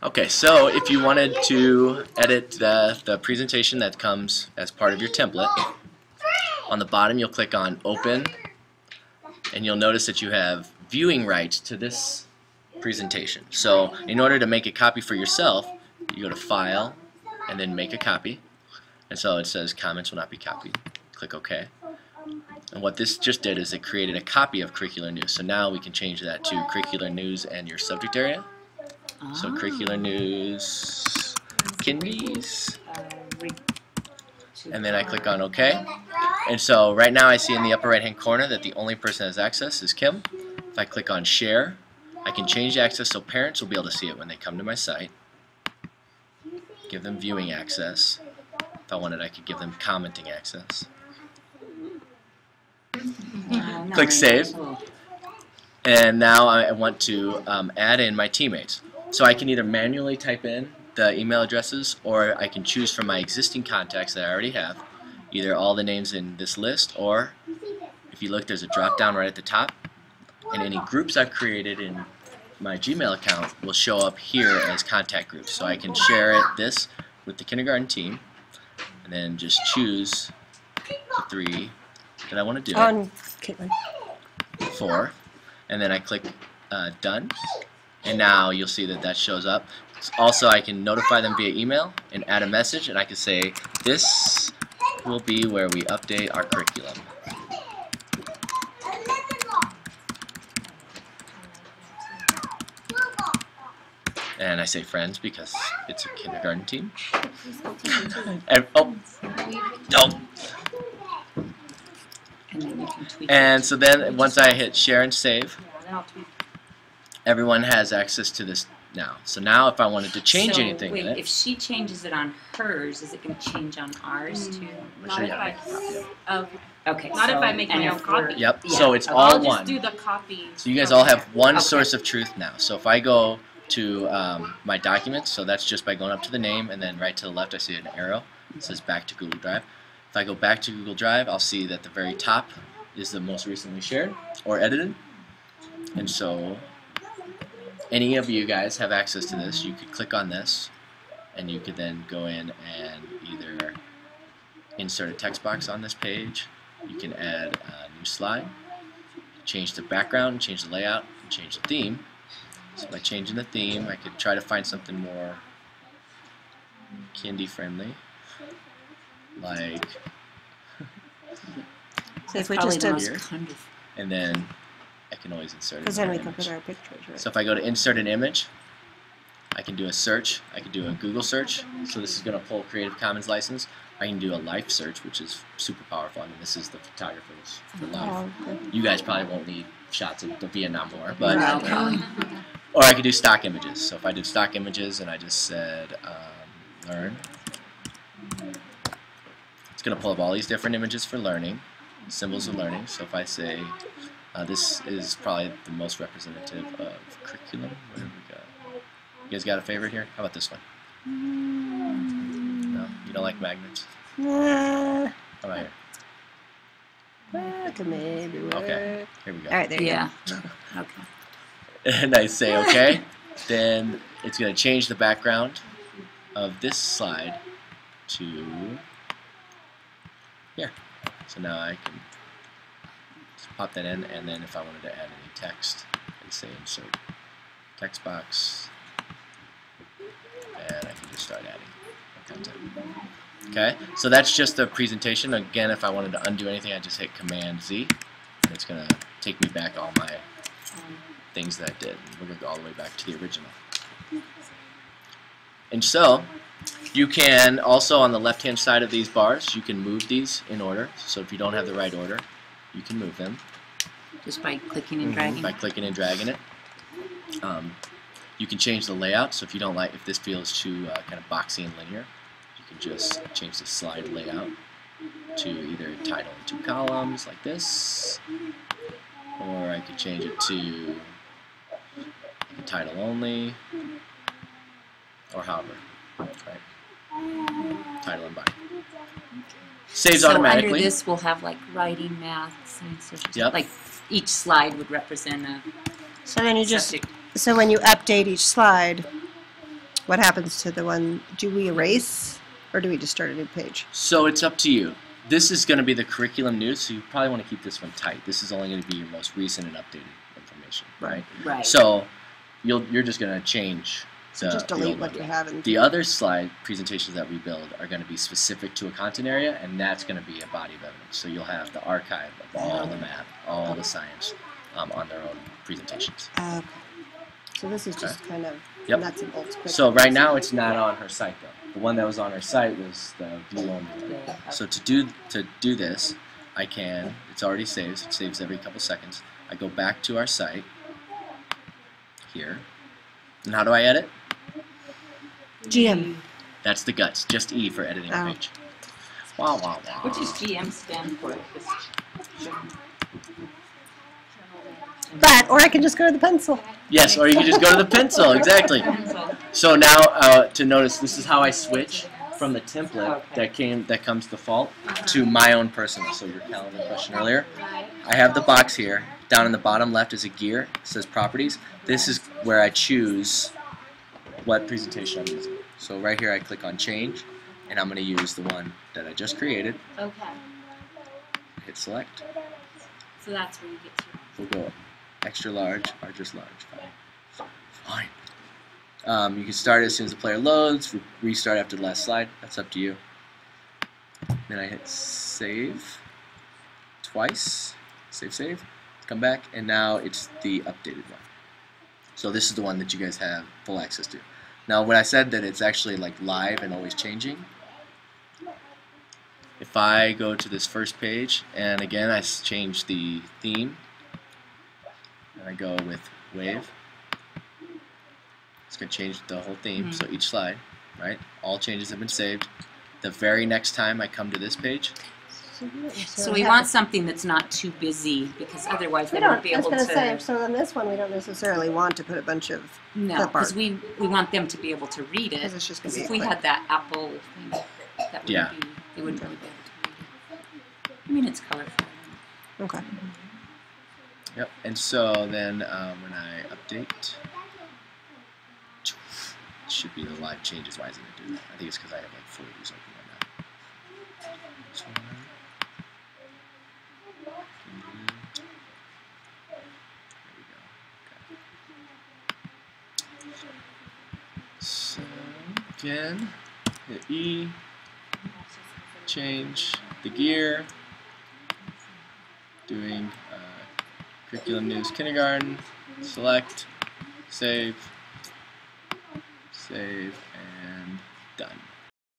Okay, so if you wanted to edit the presentation that comes as part of your template, on the bottom you'll click on Open, and you'll notice that you have viewing rights to this presentation. So in order to make a copy for yourself, you go to File, and then Make a Copy. And so it says Comments will not be copied. Click OK. And what this just did is it created a copy of Curricular News. So now we can change that to Curricular News and your subject area. So Curricular News, Kindies, and then I click on OK. And so right now I see in the upper right hand corner that the only person that has access is Kim. If I click on Share, I can change access so parents will be able to see it when they come to my site. Give them viewing access. If I wanted, I could give them commenting access. Click Save. And now I want to add in my teammates. So I can either manually type in the email addresses, or I can choose from my existing contacts that I already have, either all the names in this list, or if you look, there's a drop down right at the top, and any groups I've created in my Gmail account will show up here as contact groups. So I can share this with the kindergarten team, and then just choose the 3 that I want to do. On Caitlin. 4, and then I click Done, and now you'll see that that shows up. Also, I can notify them via email and add a message, and I can say, this will be where we update our curriculum. And I say friends because it's a kindergarten team. And, oh, no. And so then once I hit share and save, everyone has access to this now. So now if I wanted to change anything wait, in it, if she changes it on hers, is it going to change on ours too? Not if I, Okay. not if I make my own copy. yep, Yeah. so it's all I'll one. just do the copy. So you guys all have one Okay. source of truth now. So if I go to my documents, so that's just by going up to the name, and then right to the left I see an arrow. It says back to Google Drive. If I go back to Google Drive, I'll see that the very top is the most recently shared or edited. And so any of you guys have access to this. You could click on this, and you could then go in and either insert a text box on this page. You can add a new slide, change the background, change the layout, and change the theme. So by changing the theme, I could try to find something more kindy friendly, like So if we Probably just the did, most wonderful. and then I can always insert because then we another can put image. our pictures, right? So if I go to insert an image, I can do a search. I can do a Google search. So this is going to pull Creative Commons license. I can do a life search, which is super powerful. I mean, this is the photographers for life. Oh, okay. You guys probably won't need shots of the Vietnam War, but Right. or I could do stock images. So if I did stock images and I just said learn, it's going to pull up all these different images for learning, symbols of learning. So if I say this is probably the most representative of curriculum. Where do we go? You guys got a favorite here? How about this one? No? You don't like magnets? How about here? That could maybe work. Okay. Here we go. All right, there you Yeah. go. Okay. And I say okay, then it's going to change the background of this slide to here. So now I can just pop that in, and then if I wanted to add any text, I'd say insert text box, and I can just start adding content. Okay, so that's just the presentation. Again, if I wanted to undo anything, I just hit Command Z, and it's going to take me back all my things that I did. We're going to go all the way back to the original. And so, you can also, on the left-hand side of these bars, you can move these in order. So if you don't have the right order, you can move them. Just by clicking and dragging. By clicking and dragging it. You can change the layout. So if you don't like, if this feels too kind of boxy and linear, you can just change the slide layout to either title in 2 columns like this, or I could change it to title only, or however, right? Title and body. Saves So automatically. under this we'll have like writing, math, science, social. Yep. Like each slide would represent a So then you just, subject. so when you update each slide, What happens to the one? Do we erase, or do we just start a new page? So it's up to you. This is going to be the curriculum news, so you probably want to keep this one tight. This is only going to be your most recent and updated information, right? Right. So you're just going to change So just the delete old what one. you have. And The other slide presentations that we build are going to be specific to a content area, and that's going to be a body of evidence. So you'll have the archive of all the math, all the science on their own presentations. Okay. So this is just kind of Yep. nuts and bolts. Quick. So right now it's not on her site though. The one that was on her site was the view only one. So to do this, I can. It's already saved. It saves every couple seconds. I go back to our site here, and how do I edit? GM. That's the guts. Just E for editing a Oh. page. Wow, wow, wow. What does GM stand for? But, or I can just go to the pencil. Yes, or you can just go to the pencil. Exactly. Pencil. So now to notice, this is how I switch from the template that comes default to my own personal. So your calendar question earlier. I have the box here. Down in the bottom left is a gear. It says properties. This is where I choose what presentation I'm using. So right here I click on change, and I'm going to use the one that I just created. Okay. Hit select. So that's where you get to. We'll go extra large or just large. Fine. You can start as soon as the player loads, restart after the last slide. That's up to you. Then I hit save twice. Save. Come back, and now it's the updated one. So this is the one that you guys have full access to. Now, when I said that it's actually like live and always changing, if I go to this first page, and again I change the theme, and I go with wave, it's going to change the whole theme, so each slide, right? All changes have been saved. The very next time I come to this page, So we want something that's not too busy, because otherwise we won't be I was able going to. to say, so on this one, we don't necessarily want to put a bunch of, No, clip art. because we want them to be able to read it. because it's just going Because to be if a we clip. had that Apple thing, that wouldn't Yeah. be, they wouldn't really be able to read it. I mean, it's colorful. Okay. yep. And so then when I update, it should be the live changes. Why isn't it doing that? I think it's because I have like folders open right now. This one. There we go. Okay. So again, hit E, change the gear, doing curriculum news kindergarten, select, save, and done.